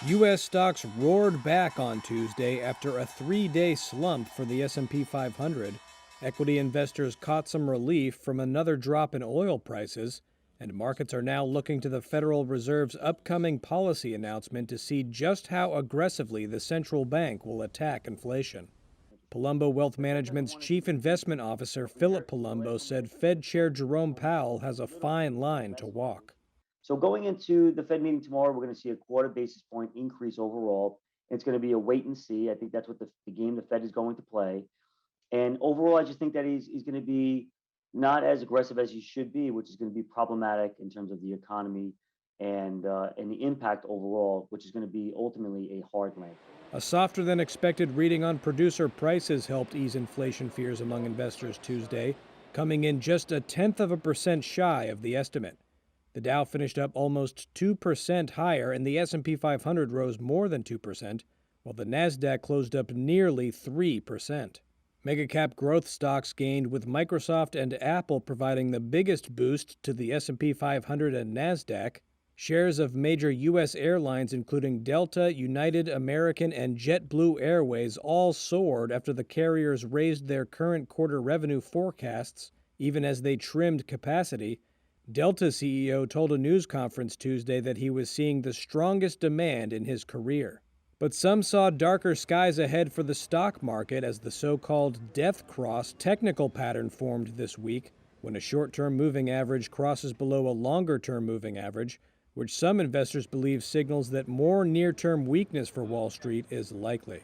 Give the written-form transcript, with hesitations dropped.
U.S. stocks roared back on Tuesday after a three-day slump for the S&P 500. Equity investors caught some relief from another drop in oil prices, and markets are now looking to the Federal Reserve's upcoming policy announcement to see just how aggressively the central bank will attack inflation. Palumbo Wealth Management's chief investment officer, Philip Palumbo, said Fed Chair Jerome Powell has a fine line to walk. So going into the Fed meeting tomorrow, we're going to see a quarter basis point increase overall. It's going to be a wait and see. I think that's what the game the Fed is going to play. And overall, I just think that he's going to be not as aggressive as he should be, which is going to be problematic in terms of the economy and the impact overall, which is going to be ultimately a hard landing. A softer than expected reading on producer prices helped ease inflation fears among investors Tuesday, coming in just 0.1% shy of the estimate. The Dow finished up almost 2% higher, and the S&P 500 rose more than 2%, while the Nasdaq closed up nearly 3%. Megacap growth stocks gained, with Microsoft and Apple providing the biggest boost to the S&P 500 and Nasdaq. Shares of major U.S. airlines, including Delta, United, American, and JetBlue Airways, all soared after the carriers raised their current quarter revenue forecasts, even as they trimmed capacity. Delta CEO told a news conference Tuesday that he was seeing the strongest demand in his career. But some saw darker skies ahead for the stock market as the so-called death cross technical pattern formed this week, when a short-term moving average crosses below a longer-term moving average, which some investors believe signals that more near-term weakness for Wall Street is likely.